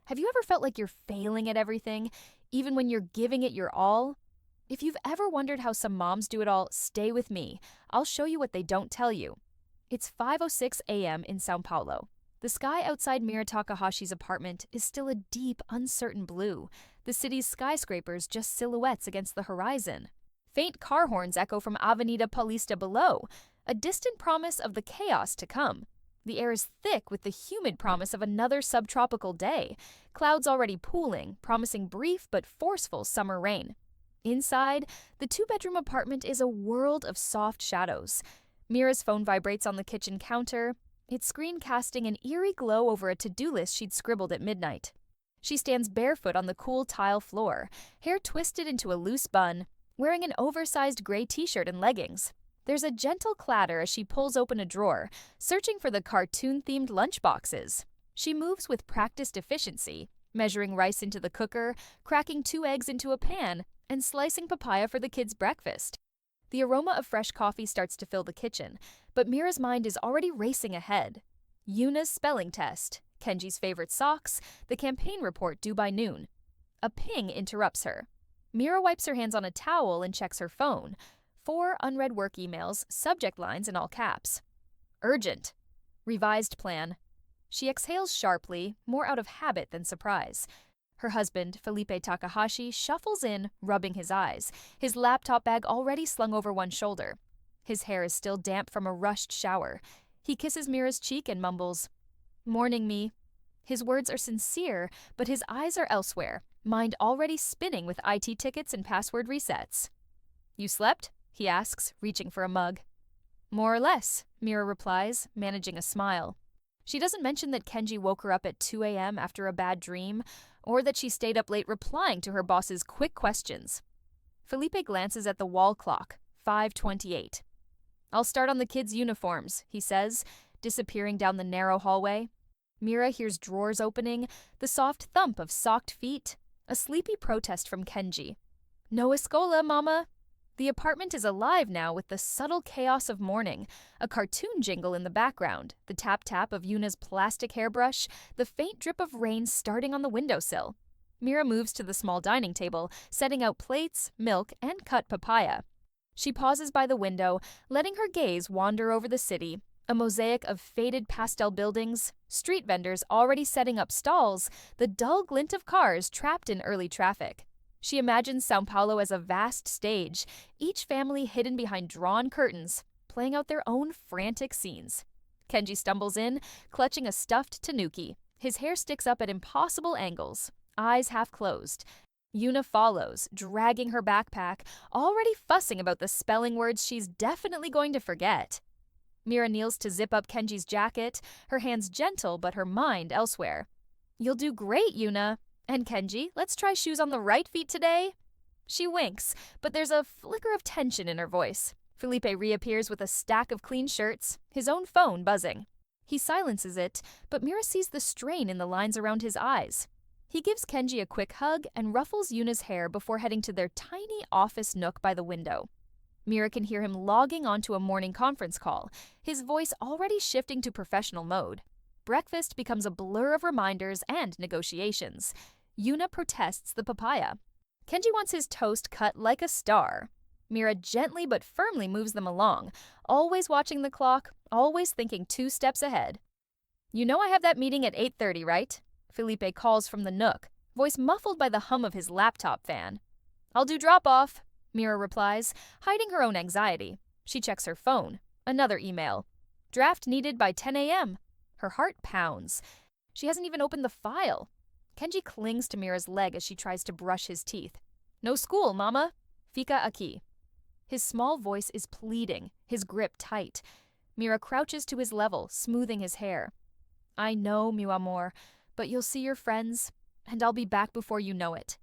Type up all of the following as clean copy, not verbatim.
Have you ever felt like you're failing at everything, even when you're giving it your all? If you've ever wondered how some moms do it all, stay with me. I'll show you what they don't tell you. It's 5:06 a.m. in São Paulo. The sky outside Mira Takahashi's apartment is still a deep, uncertain blue, the city's skyscrapers just silhouettes against the horizon. Faint car horns echo from Avenida Paulista below, a distant promise of the chaos to come. The air is thick with the humid promise of another subtropical day, clouds already pooling, promising brief but forceful summer rain. Inside, the two-bedroom apartment is a world of soft shadows. Mira's phone vibrates on the kitchen counter, its screen casting an eerie glow over a to-do list she'd scribbled at midnight. She stands barefoot on the cool tile floor, hair twisted into a loose bun, wearing an oversized gray t-shirt and leggings. There's a gentle clatter as she pulls open a drawer, searching for the cartoon-themed lunchboxes. She moves with practiced efficiency, measuring rice into the cooker, cracking 2 eggs into a pan, and slicing papaya for the kids' breakfast. The aroma of fresh coffee starts to fill the kitchen, but Mira's mind is already racing ahead. Yuna's spelling test, Kenji's favorite socks, the campaign report due by noon. A ping interrupts her. Mira wipes her hands on a towel and checks her phone. 4 unread work emails, subject lines in all caps. Urgent. Revised plan. She exhales sharply, more out of habit than surprise. Her husband, Felipe Takahashi, shuffles in, rubbing his eyes, his laptop bag already slung over one shoulder. His hair is still damp from a rushed shower. He kisses Mira's cheek and mumbles, "Morning, me." His words are sincere, but his eyes are elsewhere, mind already spinning with IT tickets and password resets. "You slept?" he asks, reaching for a mug. "More or less," Mira replies, managing a smile. She doesn't mention that Kenji woke her up at 2 a.m. after a bad dream, or that she stayed up late replying to her boss's quick questions. Felipe glances at the wall clock, 5:28. "I'll start on the kids' uniforms," he says, disappearing down the narrow hallway. Mira hears drawers opening, the soft thump of socked feet, a sleepy protest from Kenji. "No escola, mama." The apartment is alive now with the subtle chaos of morning, a cartoon jingle in the background, the tap-tap of Yuna's plastic hairbrush, the faint drip of rain starting on the windowsill. Mira moves to the small dining table, setting out plates, milk, and cut papaya. She pauses by the window, letting her gaze wander over the city, a mosaic of faded pastel buildings, street vendors already setting up stalls, the dull glint of cars trapped in early traffic. She imagines São Paulo as a vast stage, each family hidden behind drawn curtains, playing out their own frantic scenes. Kenji stumbles in, clutching a stuffed tanuki. His hair sticks up at impossible angles, eyes half closed. Yuna follows, dragging her backpack, already fussing about the spelling words she's definitely going to forget. Mira kneels to zip up Kenji's jacket, her hands gentle but her mind elsewhere. "You'll do great, Yuna. And Kenji, let's try shoes on the right feet today." She winks, but there's a flicker of tension in her voice. Felipe reappears with a stack of clean shirts, his own phone buzzing. He silences it, but Mira sees the strain in the lines around his eyes. He gives Kenji a quick hug and ruffles Yuna's hair before heading to their tiny office nook by the window. Mira can hear him logging onto a morning conference call, his voice already shifting to professional mode. Breakfast becomes a blur of reminders and negotiations. Yuna protests the papaya. Kenji wants his toast cut like a star. Mira gently but firmly moves them along, always watching the clock, always thinking 2 steps ahead. "You know I have that meeting at 8:30, right?" Felipe calls from the nook, voice muffled by the hum of his laptop fan. "I'll do drop-off," Mira replies, hiding her own anxiety. She checks her phone. Another email. "Draft needed by 10 a.m. Her heart pounds. She hasn't even opened the file. Kenji clings to Mira's leg as she tries to brush his teeth. "No school, mama. Fica aqui." His small voice is pleading, his grip tight. Mira crouches to his level, smoothing his hair. "I know, meu amor, but you'll see your friends, and I'll be back before you know it."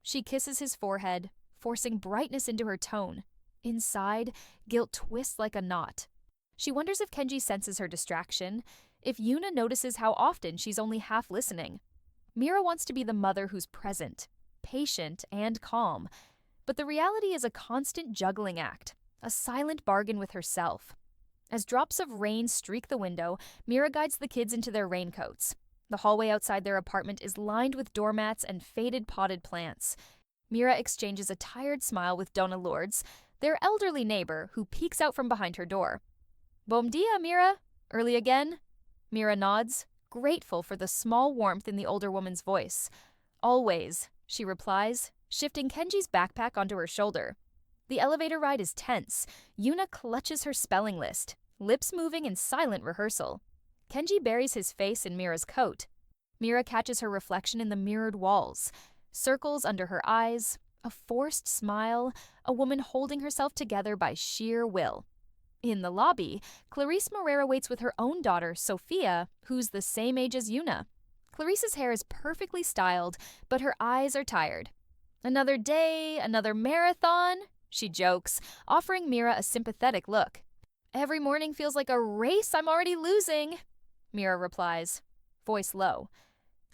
She kisses his forehead, forcing brightness into her tone. Inside, guilt twists like a knot. She wonders if Kenji senses her distraction, if Yuna notices how often she's only half listening. Mira wants to be the mother who's present, patient, and calm. But the reality is a constant juggling act, a silent bargain with herself. As drops of rain streak the window, Mira guides the kids into their raincoats. The hallway outside their apartment is lined with doormats and faded potted plants. Mira exchanges a tired smile with Dona Lourdes, their elderly neighbor, who peeks out from behind her door. Bom dia, Mira. Early again? Mira nods, grateful for the small warmth in the older woman's voice. Always, she replies, shifting Kenji's backpack onto her shoulder. The elevator ride is tense. Yuna clutches her spelling list, lips moving in silent rehearsal. Kenji buries his face in Mira's coat. Mira catches her reflection in the mirrored walls. Circles under her eyes, a forced smile, a woman holding herself together by sheer will. In the lobby, Clarice Moreira waits with her own daughter, Sophia, who's the same age as Yuna. Clarice's hair is perfectly styled, but her eyes are tired. Another day, another marathon, she jokes, offering Mira a sympathetic look. Every morning feels like a race I'm already losing, Mira replies, voice low.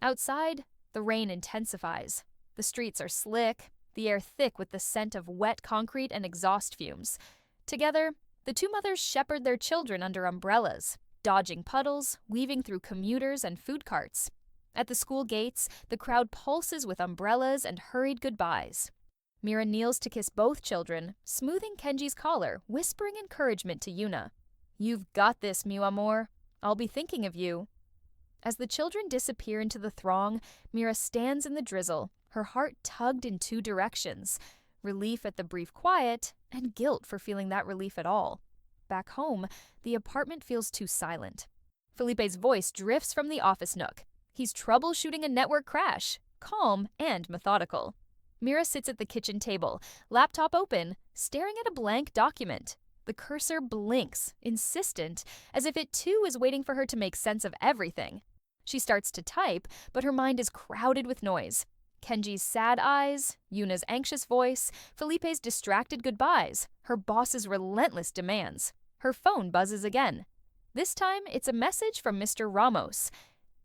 Outside, the rain intensifies. The streets are slick, the air thick with the scent of wet concrete and exhaust fumes. Together, the two mothers shepherd their children under umbrellas, dodging puddles, weaving through commuters and food carts. At the school gates, the crowd pulses with umbrellas and hurried goodbyes. Mira kneels to kiss both children, smoothing Kenji's collar, whispering encouragement to Yuna. You've got this, meu amor. I'll be thinking of you. As the children disappear into the throng, Mira stands in the drizzle, her heart tugged in two directions, relief at the brief quiet and guilt for feeling that relief at all. Back home, the apartment feels too silent. Felipe's voice drifts from the office nook. He's troubleshooting a network crash, calm and methodical. Mira sits at the kitchen table, laptop open, staring at a blank document. The cursor blinks, insistent, as if it too is waiting for her to make sense of everything. She starts to type, but her mind is crowded with noise. Kenji's sad eyes, Yuna's anxious voice, Felipe's distracted goodbyes, her boss's relentless demands. Her phone buzzes again. This time, it's a message from Mr. Ramos.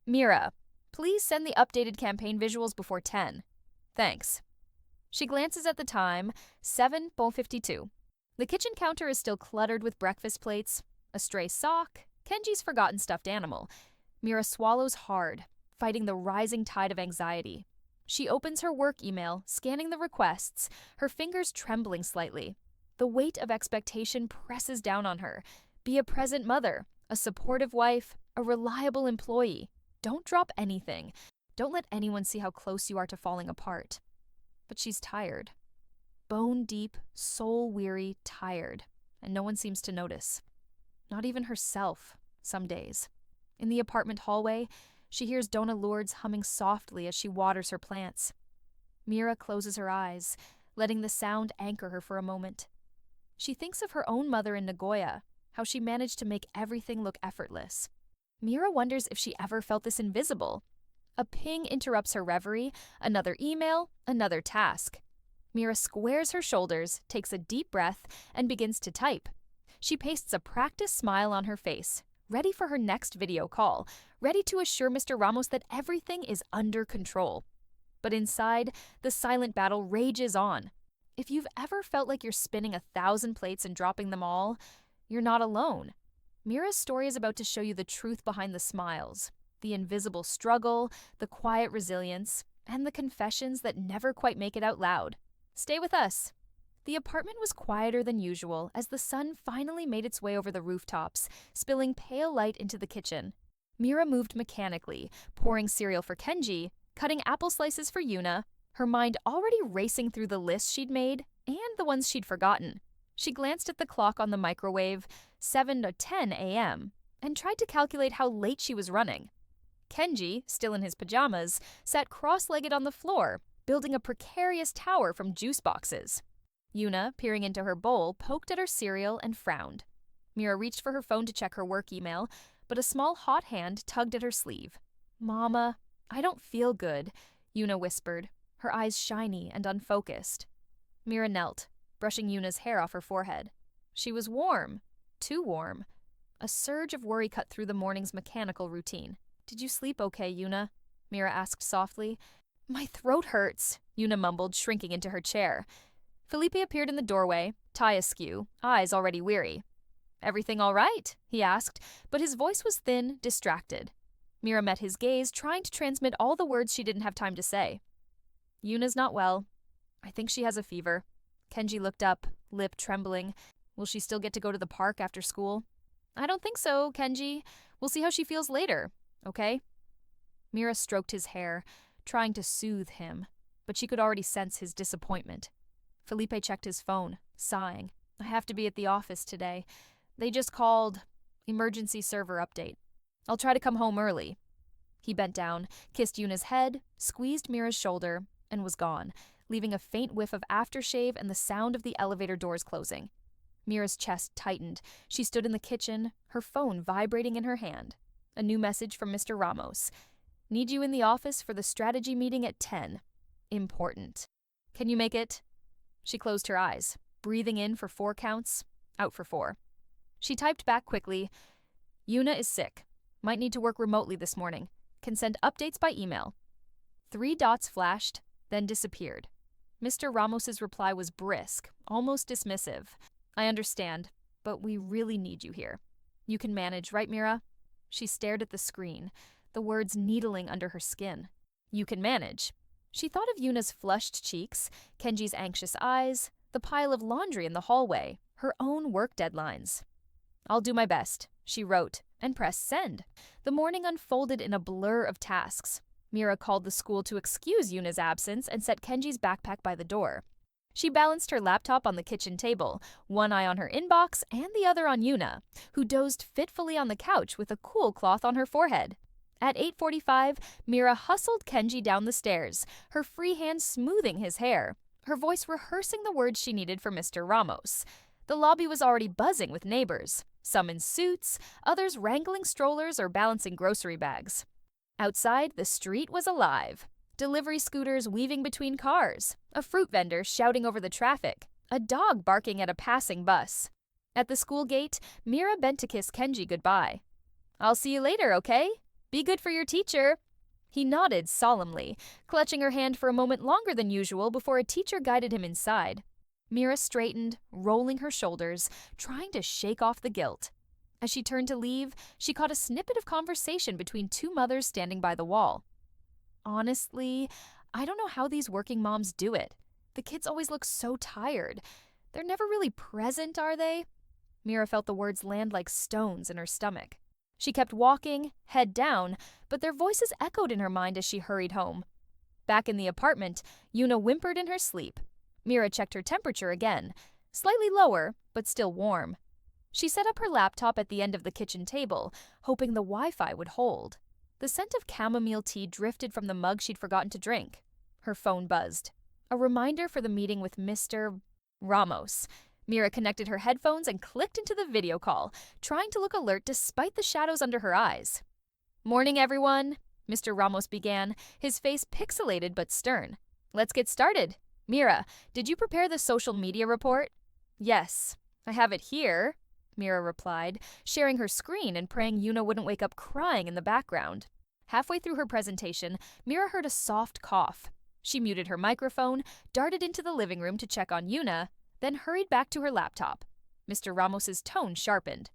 Mira, please send the updated campaign visuals before 10. Thanks. She glances at the time, 7:52. The kitchen counter is still cluttered with breakfast plates, a stray sock, Kenji's forgotten stuffed animal. Mira swallows hard, fighting the rising tide of anxiety. She opens her work email, scanning the requests, her fingers trembling slightly. The weight of expectation presses down on her. Be a present mother, a supportive wife, a reliable employee. Don't drop anything. Don't let anyone see how close you are to falling apart. But she's tired. Bone deep, soul weary, tired. And no one seems to notice. Not even herself, some days. In the apartment hallway, she hears Dona Lourdes humming softly as she waters her plants. Mira closes her eyes, letting the sound anchor her for a moment. She thinks of her own mother in Nagoya, how she managed to make everything look effortless. Mira wonders if she ever felt this invisible. A ping interrupts her reverie, another email, another task. Mira squares her shoulders, takes a deep breath, and begins to type. She pastes a practiced smile on her face, ready for her next video call, ready to assure Mr. Ramos that everything is under control. But inside, the silent battle rages on. If you've ever felt like you're spinning 1,000 plates and dropping them all, you're not alone. Mira's story is about to show you the truth behind the smiles, the invisible struggle, the quiet resilience, and the confessions that never quite make it out loud. Stay with us. The apartment was quieter than usual as the sun finally made its way over the rooftops, spilling pale light into the kitchen. Mira moved mechanically, pouring cereal for Kenji, cutting apple slices for Yuna, her mind already racing through the lists she'd made and the ones she'd forgotten. She glanced at the clock on the microwave, 7:10 a.m., and tried to calculate how late she was running. Kenji, still in his pajamas, sat cross-legged on the floor, building a precarious tower from juice boxes. Yuna, peering into her bowl, poked at her cereal and frowned. Mira reached for her phone to check her work email, but a small hot hand tugged at her sleeve. "Mama, I don't feel good," Yuna whispered, her eyes shiny and unfocused. Mira knelt, brushing Yuna's hair off her forehead. She was warm, too warm. A surge of worry cut through the morning's mechanical routine. "Did you sleep okay, Yuna?" Mira asked softly. "My throat hurts," Yuna mumbled, shrinking into her chair. Felipe appeared in the doorway, tie askew, eyes already weary. "Everything all right?" he asked, but his voice was thin, distracted. Mira met his gaze, trying to transmit all the words she didn't have time to say. Yuna's not well. I think she has a fever. Kenji looked up, lip trembling. Will she still get to go to the park after school? I don't think so, Kenji. We'll see how she feels later, okay? Mira stroked his hair, trying to soothe him, but she could already sense his disappointment. Felipe checked his phone, sighing. I have to be at the office today. They just called. Emergency server update. I'll try to come home early. He bent down, kissed Yuna's head, squeezed Mira's shoulder, and was gone, leaving a faint whiff of aftershave and the sound of the elevator doors closing. Mira's chest tightened. She stood in the kitchen, her phone vibrating in her hand. A new message from Mr. Ramos. Need you in the office for the strategy meeting at 10. Important. Can you make it? She closed her eyes, breathing in for 4 counts, out for 4. She typed back quickly. Yuna is sick. Might need to work remotely this morning. Can send updates by email. 3 dots flashed, then disappeared. Mr. Ramos's reply was brisk, almost dismissive. I understand, but we really need you here. You can manage, right, Mira? She stared at the screen, the words needling under her skin. You can manage. She thought of Yuna's flushed cheeks, Kenji's anxious eyes, the pile of laundry in the hallway, her own work deadlines. I'll do my best, she wrote, and pressed send. The morning unfolded in a blur of tasks. Mira called the school to excuse Yuna's absence and set Kenji's backpack by the door. She balanced her laptop on the kitchen table, one eye on her inbox and the other on Yuna, who dozed fitfully on the couch with a cool cloth on her forehead. At 8:45, Mira hustled Kenji down the stairs, her free hand smoothing his hair, her voice rehearsing the words she needed for Mr. Ramos. The lobby was already buzzing with neighbors, some in suits, others wrangling strollers or balancing grocery bags. Outside, the street was alive. Delivery scooters weaving between cars, a fruit vendor shouting over the traffic, a dog barking at a passing bus. At the school gate, Mira bent to kiss Kenji goodbye. I'll see you later, okay? Be good for your teacher. He nodded solemnly, clutching her hand for a moment longer than usual before a teacher guided him inside. Mira straightened, rolling her shoulders, trying to shake off the guilt. As she turned to leave, she caught a snippet of conversation between 2 mothers standing by the wall. Honestly, I don't know how these working moms do it. The kids always look so tired. They're never really present, are they? Mira felt the words land like stones in her stomach. She kept walking, head down, but their voices echoed in her mind as she hurried home. Back in the apartment, Yuna whimpered in her sleep. Mira checked her temperature again, slightly lower, but still warm. She set up her laptop at the end of the kitchen table, hoping the Wi-Fi would hold. The scent of chamomile tea drifted from the mug she'd forgotten to drink. Her phone buzzed. A reminder for the meeting with Mr. Ramos. Mira connected her headphones and clicked into the video call, trying to look alert despite the shadows under her eyes. Morning, everyone, Mr. Ramos began, his face pixelated but stern. Let's get started. Mira, did you prepare the social media report? Yes, I have it here, Mira replied, sharing her screen and praying Yuna wouldn't wake up crying in the background. Halfway through her presentation, Mira heard a soft cough. She muted her microphone, darted into the living room to check on Yuna, then hurried back to her laptop. Mr. Ramos's tone sharpened.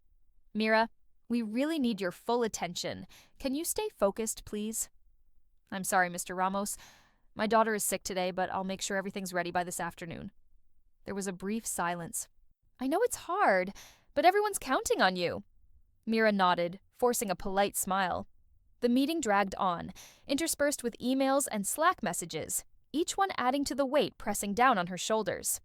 Mira, we really need your full attention. Can you stay focused, please? I'm sorry, Mr. Ramos. My daughter is sick today, but I'll make sure everything's ready by this afternoon. There was a brief silence. I know it's hard, but everyone's counting on you. Mira nodded, forcing a polite smile. The meeting dragged on, interspersed with emails and Slack messages, each one adding to the weight pressing down on her shoulders.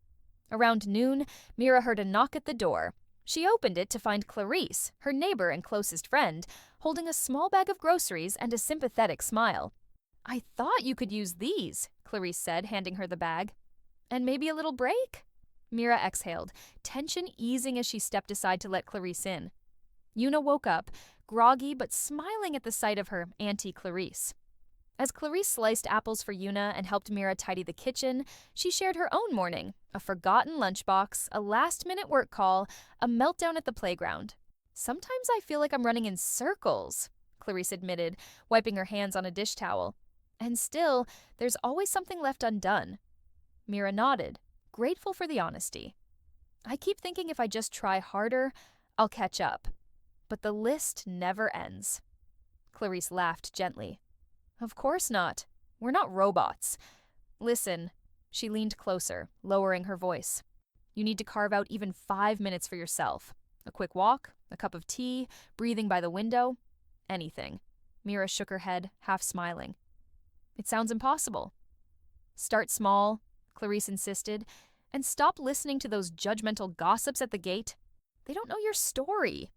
Around noon, Mira heard a knock at the door. She opened it to find Clarice, her neighbor and closest friend, holding a small bag of groceries and a sympathetic smile. I thought you could use these, Clarice said, handing her the bag. And maybe a little break? Mira exhaled, tension easing as she stepped aside to let Clarice in. Yuna woke up, groggy but smiling at the sight of her Auntie Clarice. As Clarice sliced apples for Yuna and helped Mira tidy the kitchen, she shared her own morning, a forgotten lunchbox, a last-minute work call, a meltdown at the playground. Sometimes I feel like I'm running in circles, Clarice admitted, wiping her hands on a dish towel. And still, there's always something left undone. Mira nodded, grateful for the honesty. I keep thinking if I just try harder, I'll catch up. But the list never ends. Clarice laughed gently. Of course not. We're not robots. Listen. She leaned closer, lowering her voice. You need to carve out even 5 minutes for yourself. A quick walk, a cup of tea, breathing by the window, anything. Mira shook her head, half smiling. It sounds impossible. Start small, Clarice insisted, and stop listening to those judgmental gossips at the gate. They don't know your story.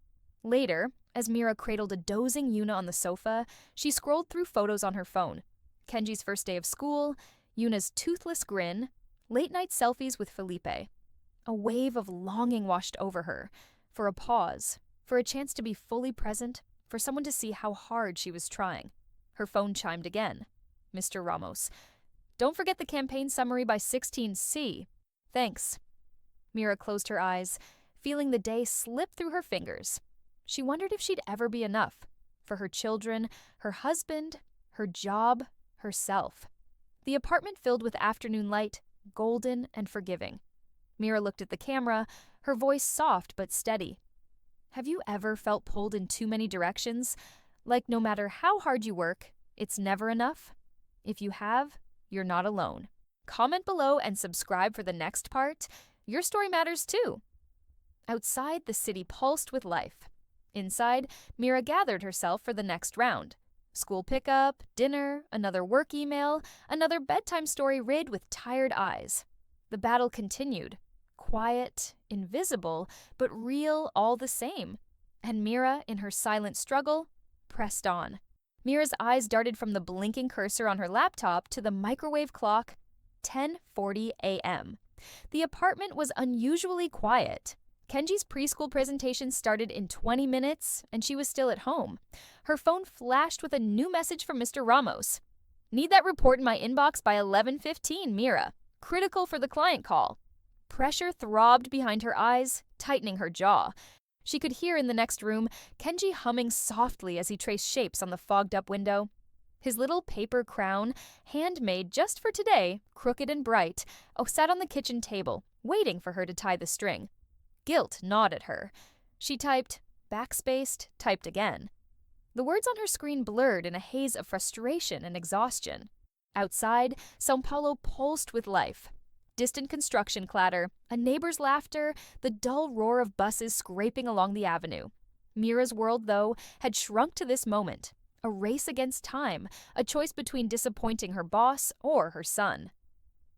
Later, as Mira cradled a dozing Yuna on the sofa, she scrolled through photos on her phone. Kenji's first day of school, Yuna's toothless grin, late-night selfies with Felipe. A wave of longing washed over her, for a pause, for a chance to be fully present, for someone to see how hard she was trying. Her phone chimed again. Mr. Ramos. Don't forget the campaign summary by 16C. Thanks. Mira closed her eyes, feeling the day slip through her fingers. She wondered if she'd ever be enough for her children, her husband, her job, herself. The apartment filled with afternoon light, golden and forgiving. Mira looked at the camera, her voice soft but steady. Have you ever felt pulled in too many directions? Like no matter how hard you work, it's never enough? If you have, you're not alone. Comment below and subscribe for the next part. Your story matters too. Outside, the city pulsed with life. Inside, Mira gathered herself for the next round. School pickup, dinner, another work email, another bedtime story read with tired eyes. The battle continued. Quiet, invisible, but real all the same. And Mira, in her silent struggle, pressed on. Mira's eyes darted from the blinking cursor on her laptop to the microwave clock, 10:40 a.m. The apartment was unusually quiet. Kenji's preschool presentation started in 20 minutes, and she was still at home. Her phone flashed with a new message from Mr. Ramos. Need that report in my inbox by 11:15, Mira. Critical for the client call. Pressure throbbed behind her eyes, tightening her jaw. She could hear in the next room Kenji humming softly as he traced shapes on the fogged-up window. His little paper crown, handmade just for today, crooked and bright, sat on the kitchen table, waiting for her to tie the string. Guilt gnawed at her. She typed, backspaced, typed again. The words on her screen blurred in a haze of frustration and exhaustion. Outside, São Paulo pulsed with life. Distant construction clatter, a neighbor's laughter, the dull roar of buses scraping along the avenue. Mira's world, though, had shrunk to this moment. A race against time, a choice between disappointing her boss or her son.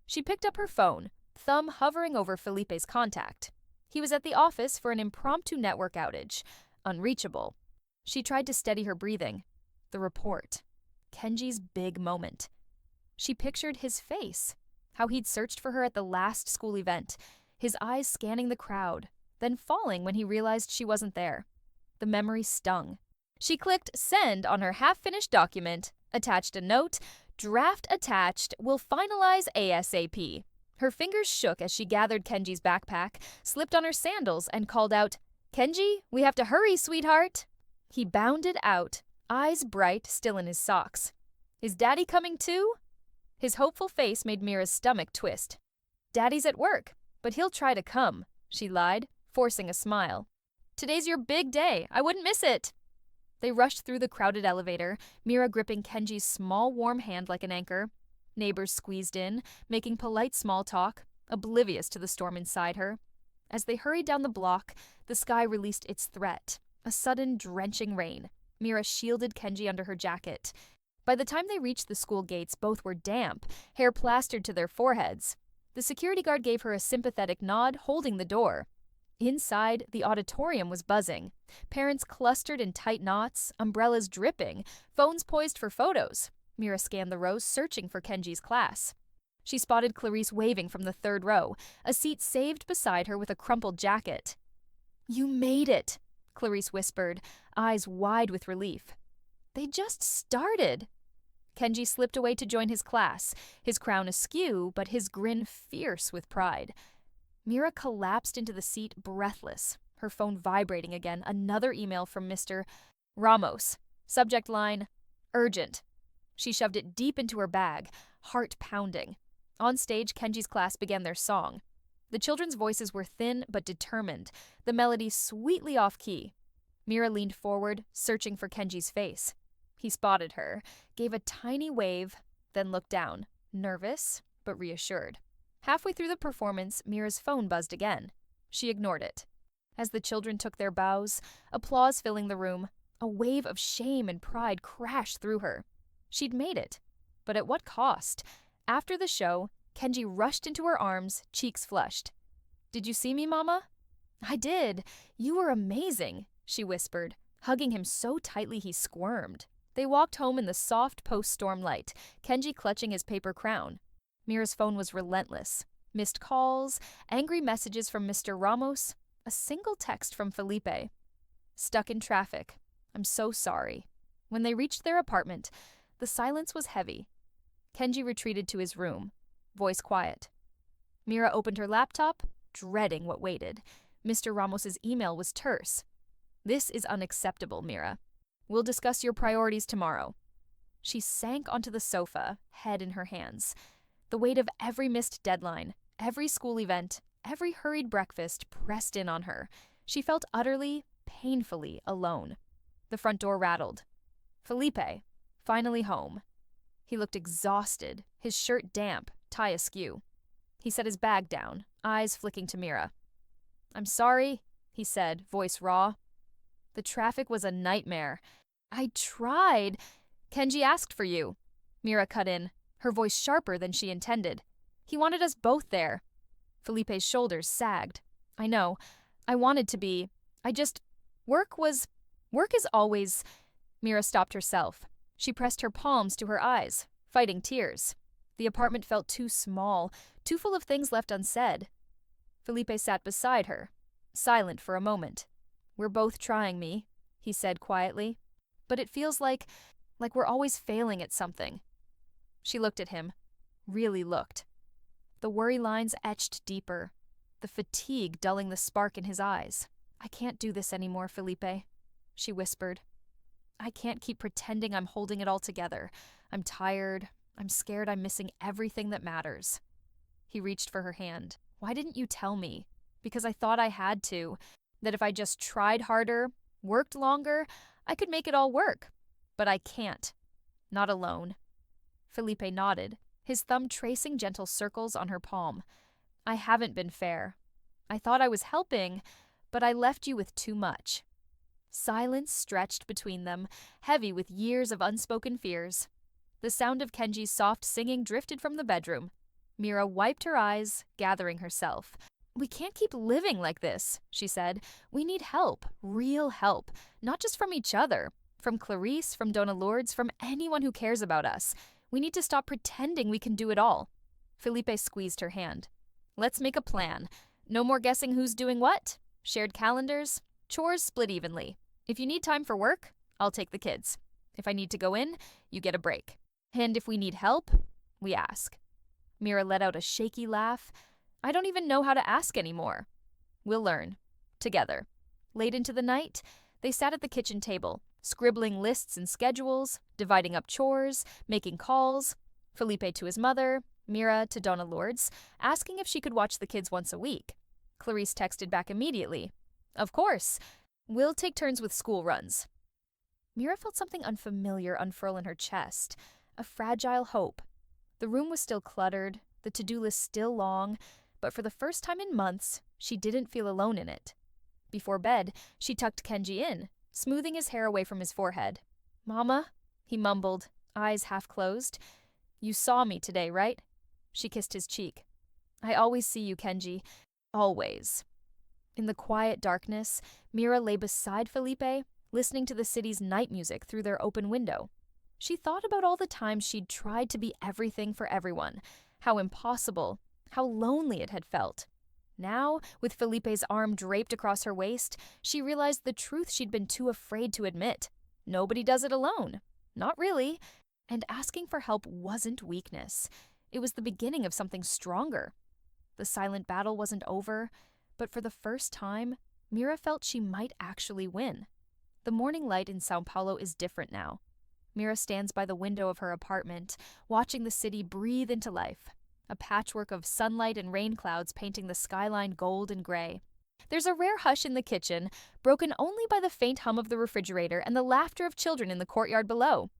She picked up her phone, thumb hovering over Felipe's contact. He was at the office for an impromptu network outage. Unreachable. She tried to steady her breathing. The report. Kenji's big moment. She pictured his face. How he'd searched for her at the last school event, his eyes scanning the crowd, then falling when he realized she wasn't there. The memory stung. She clicked send on her half-finished document, attached a note, draft attached, will finalize ASAP. Her fingers shook as she gathered Kenji's backpack, slipped on her sandals, and called out, Kenji, we have to hurry, sweetheart. He bounded out, eyes bright, still in his socks. Is Daddy coming too? His hopeful face made Mira's stomach twist. Daddy's at work, but he'll try to come, she lied, forcing a smile. Today's your big day. I wouldn't miss it. They rushed through the crowded elevator, Mira gripping Kenji's small, warm hand like an anchor. Neighbors squeezed in, making polite small talk, oblivious to the storm inside her. As they hurried down the block, the sky released its threat, a sudden drenching rain. Mira shielded Kenji under her jacket. By the time they reached the school gates, both were damp, hair plastered to their foreheads. The security guard gave her a sympathetic nod, holding the door. Inside, the auditorium was buzzing. Parents clustered in tight knots, umbrellas dripping, phones poised for photos. Mira scanned the rows, searching for Kenji's class. She spotted Clarice waving from the third row, a seat saved beside her with a crumpled jacket. You made it, Clarice whispered, eyes wide with relief. They just started. Kenji slipped away to join his class, his crown askew, but his grin fierce with pride. Mira collapsed into the seat, breathless, her phone vibrating again, another email from Mr. Ramos. Subject line, urgent. She shoved it deep into her bag, heart pounding. On stage, Kenji's class began their song. The children's voices were thin but determined, the melody sweetly off-key. Mira leaned forward, searching for Kenji's face. He spotted her, gave a tiny wave, then looked down, nervous but reassured. Halfway through the performance, Mira's phone buzzed again. She ignored it. As the children took their bows, applause filling the room, a wave of shame and pride crashed through her. She'd made it. But at what cost? After the show, Kenji rushed into her arms, cheeks flushed. "Did you see me, Mama?" "I did. You were amazing," she whispered, hugging him so tightly he squirmed. They walked home in the soft post-storm light, Kenji clutching his paper crown. Mira's phone was relentless. Missed calls, angry messages from Mr. Ramos, a single text from Felipe. "Stuck in traffic. I'm so sorry." When they reached their apartment, the silence was heavy. Kenji retreated to his room, voice quiet. Mira opened her laptop, dreading what waited. Mr. Ramos's email was terse. "This is unacceptable, Mira. We'll discuss your priorities tomorrow." She sank onto the sofa, head in her hands. The weight of every missed deadline, every school event, every hurried breakfast pressed in on her. She felt utterly, painfully alone. The front door rattled. Felipe, finally home. He looked exhausted, his shirt damp, tie askew. He set his bag down, eyes flicking to Mira. "I'm sorry," he said, voice raw. "The traffic was a nightmare. I tried. Kenji asked for you." Mira cut in, her voice sharper than she intended. "He wanted us both there." Felipe's shoulders sagged. "I know. I wanted to be. Work is always." Mira stopped herself. She pressed her palms to her eyes, fighting tears. The apartment felt too small, too full of things left unsaid. Felipe sat beside her, silent for a moment. "We're both trying, me," he said quietly. "But it feels like we're always failing at something." She looked at him, really looked. The worry lines etched deeper, the fatigue dulling the spark in his eyes. "I can't do this anymore, Felipe," she whispered. "I can't keep pretending I'm holding it all together. I'm tired. I'm scared I'm missing everything that matters." He reached for her hand. "Why didn't you tell me? Because I thought I had to. That if I just tried harder, worked longer, I could make it all work. But I can't. Not alone." Felipe nodded, his thumb tracing gentle circles on her palm. "I haven't been fair. I thought I was helping, but I left you with too much." Silence stretched between them, heavy with years of unspoken fears. The sound of Kenji's soft singing drifted from the bedroom. Mira wiped her eyes, gathering herself. "We can't keep living like this," she said. "We need help, real help, not just from each other, from Clarice, from Dona Lourdes, from anyone who cares about us. We need to stop pretending we can do it all." Felipe squeezed her hand. "Let's make a plan. No more guessing who's doing what. Shared calendars, chores split evenly. If you need time for work, I'll take the kids. If I need to go in, you get a break. And if we need help, we ask." Mira let out a shaky laugh. "I don't even know how to ask anymore." "We'll learn. Together." Late into the night, they sat at the kitchen table, scribbling lists and schedules, dividing up chores, making calls. Felipe to his mother, Mira to Dona Lourdes, asking if she could watch the kids once a week. Clarice texted back immediately. "Of course. We'll take turns with school runs." Mira felt something unfamiliar unfurl in her chest, a fragile hope. The room was still cluttered, the to-do list still long, but for the first time in months, she didn't feel alone in it. Before bed, she tucked Kenji in, smoothing his hair away from his forehead. "Mama," he mumbled, eyes half closed. "You saw me today, right?" She kissed his cheek. "I always see you, Kenji. Always." In the quiet darkness, Mira lay beside Felipe, listening to the city's night music through their open window. She thought about all the times she'd tried to be everything for everyone, how impossible, how lonely it had felt. Now, with Felipe's arm draped across her waist, she realized the truth she'd been too afraid to admit. Nobody does it alone. Not really. And asking for help wasn't weakness. It was the beginning of something stronger. The silent battle wasn't over, but for the first time, Mira felt she might actually win. The morning light in São Paulo is different now. Mira stands by the window of her apartment, watching the city breathe into life, a patchwork of sunlight and rain clouds painting the skyline gold and gray. There's a rare hush in the kitchen, broken only by the faint hum of the refrigerator and the laughter of children in the courtyard below.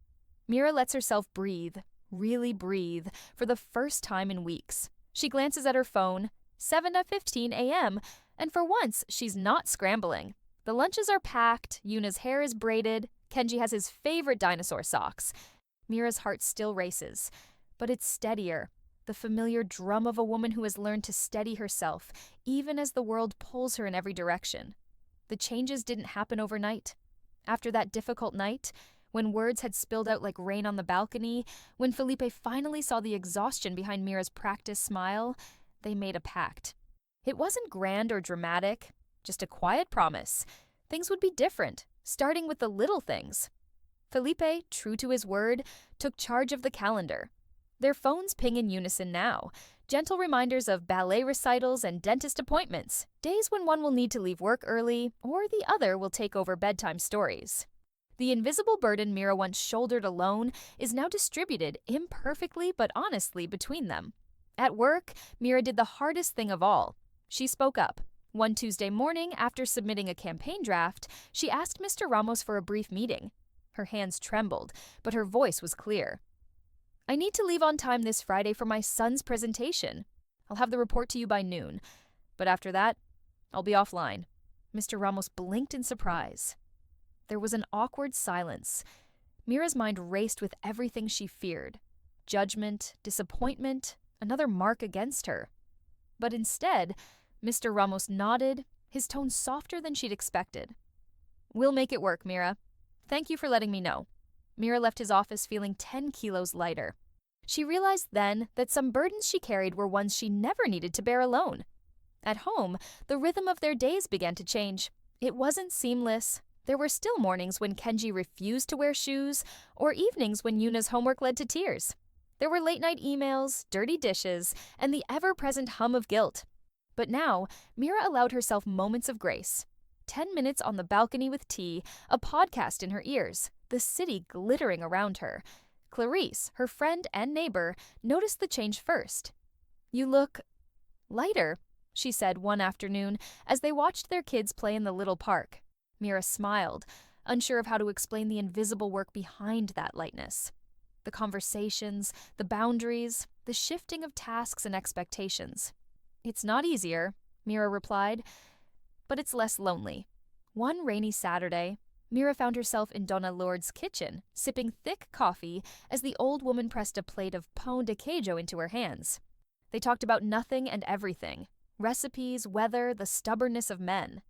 Mira lets herself breathe, really breathe, for the first time in weeks. She glances at her phone, 7:15 a.m., and for once, she's not scrambling. The lunches are packed, Yuna's hair is braided, Kenji has his favorite dinosaur socks. Mira's heart still races, but it's steadier. The familiar drum of a woman who has learned to steady herself, even as the world pulls her in every direction. The changes didn't happen overnight. After that difficult night, when words had spilled out like rain on the balcony, when Felipe finally saw the exhaustion behind Mira's practiced smile, they made a pact. It wasn't grand or dramatic, just a quiet promise. Things would be different, starting with the little things. Felipe, true to his word, took charge of the calendar. Their phones ping in unison now, gentle reminders of ballet recitals and dentist appointments, days when one will need to leave work early or the other will take over bedtime stories. The invisible burden Mira once shouldered alone is now distributed imperfectly but honestly between them. At work, Mira did the hardest thing of all. She spoke up. One Tuesday morning, after submitting a campaign draft, she asked Mr. Ramos for a brief meeting. Her hands trembled, but her voice was clear. "I need to leave on time this Friday for my son's presentation. I'll have the report to you by noon. But after that, I'll be offline." Mr. Ramos blinked in surprise. There was an awkward silence. Mira's mind raced with everything she feared. Judgment, disappointment, another mark against her. But instead, Mr. Ramos nodded, his tone softer than she'd expected. "We'll make it work, Mira. Thank you for letting me know." Mira left his office feeling 10 kilos lighter. She realized then that some burdens she carried were ones she never needed to bear alone. At home, the rhythm of their days began to change. It wasn't seamless. There were still mornings when Kenji refused to wear shoes, or evenings when Yuna's homework led to tears. There were late-night emails, dirty dishes, and the ever-present hum of guilt. But now, Mira allowed herself moments of grace. 10 minutes on the balcony with tea, a podcast in her ears, the city glittering around her. Clarice, her friend and neighbor, noticed the change first. "You look lighter," she said one afternoon as they watched their kids play in the little park. Mira smiled, unsure of how to explain the invisible work behind that lightness. The conversations, the boundaries, the shifting of tasks and expectations. "It's not easier," Mira replied, "but it's less lonely." One rainy Saturday, Mira found herself in Donna Lourdes' kitchen, sipping thick coffee as the old woman pressed a plate of pão de queijo into her hands. They talked about nothing and everything: recipes, weather, the stubbornness of men.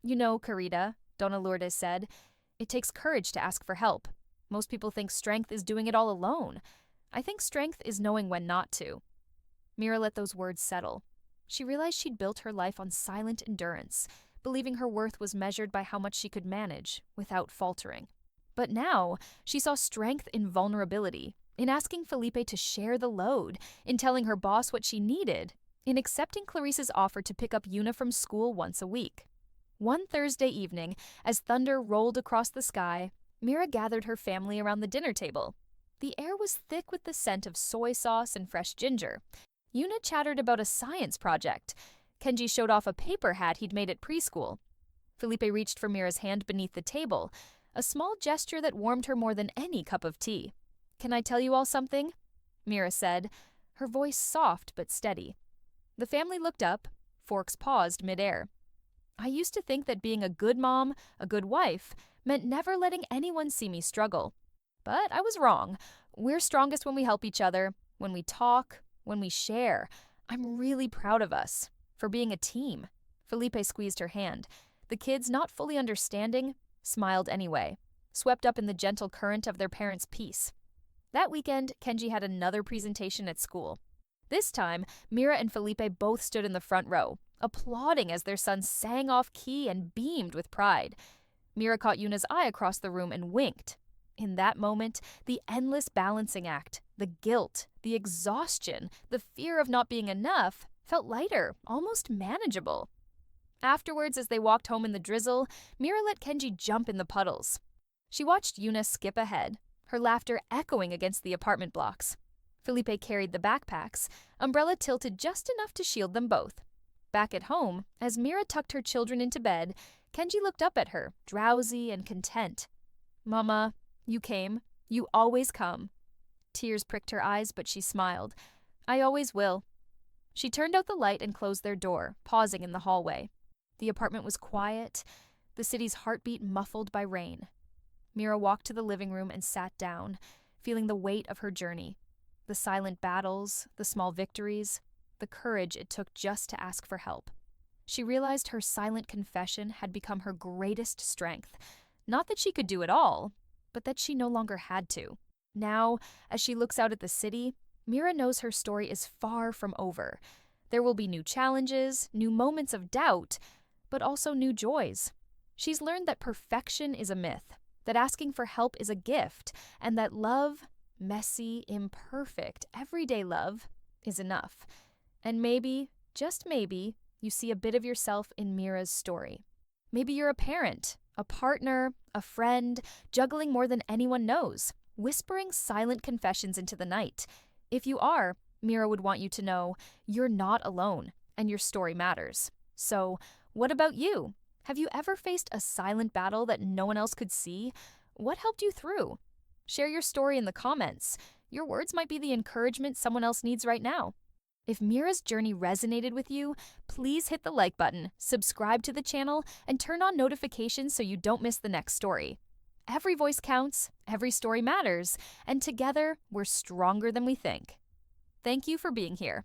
"You know, Carita," Donna Lourdes said, "it takes courage to ask for help. Most people think strength is doing it all alone. I think strength is knowing when not to." Mira let those words settle. She realized she'd built her life on silent endurance, believing her worth was measured by how much she could manage without faltering. But now, she saw strength in vulnerability, in asking Felipe to share the load, in telling her boss what she needed, in accepting Clarice's offer to pick up Yuna from school once a week. One Thursday evening, as thunder rolled across the sky, Mira gathered her family around the dinner table. The air was thick with the scent of soy sauce and fresh ginger. Yuna chattered about a science project. Kenji showed off a paper hat he'd made at preschool. Felipe reached for Mira's hand beneath the table, a small gesture that warmed her more than any cup of tea. "Can I tell you all something?" Mira said, her voice soft but steady. The family looked up. Forks paused midair. "I used to think that being a good mom, a good wife, meant never letting anyone see me struggle. But I was wrong. We're strongest when we help each other, when we talk, when we share. I'm really proud of us for being a team." Felipe squeezed her hand. The kids, not fully understanding, smiled anyway, swept up in the gentle current of their parents' peace. That weekend, Kenji had another presentation at school. This time, Mira and Felipe both stood in the front row, applauding as their son sang off key and beamed with pride. Mira caught Yuna's eye across the room and winked. In that moment, the endless balancing act, the guilt, the exhaustion, the fear of not being enough, felt lighter, almost manageable. Afterwards, as they walked home in the drizzle, Mira let Kenji jump in the puddles. She watched Yuna skip ahead, her laughter echoing against the apartment blocks. Felipe carried the backpacks, umbrella tilted just enough to shield them both. Back at home, as Mira tucked her children into bed, Kenji looked up at her, drowsy and content. "Mama, you came. You always come." Tears pricked her eyes, but she smiled. "I always will." She turned out the light and closed their door, pausing in the hallway. The apartment was quiet, the city's heartbeat muffled by rain. Mira walked to the living room and sat down, feeling the weight of her journey. The silent battles, the small victories, the courage it took just to ask for help. She realized her silent confession had become her greatest strength. Not that she could do it all, but that she no longer had to. Now, as she looks out at the city, Mira knows her story is far from over. There will be new challenges, new moments of doubt, but also new joys. She's learned that perfection is a myth, that asking for help is a gift, and that love, messy, imperfect, everyday love, is enough. And maybe, just maybe, you see a bit of yourself in Mira's story. Maybe you're a parent, a partner, a friend, juggling more than anyone knows, whispering silent confessions into the night. If you are, Mira would want you to know you're not alone, and your story matters. So, what about you? Have you ever faced a silent battle that no one else could see? What helped you through? Share your story in the comments. Your words might be the encouragement someone else needs right now. If Mira's journey resonated with you, please hit the like button, subscribe to the channel, and turn on notifications so you don't miss the next story. Every voice counts, every story matters, and together we're stronger than we think. Thank you for being here.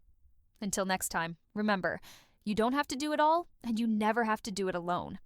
Until next time, remember, you don't have to do it all, and you never have to do it alone.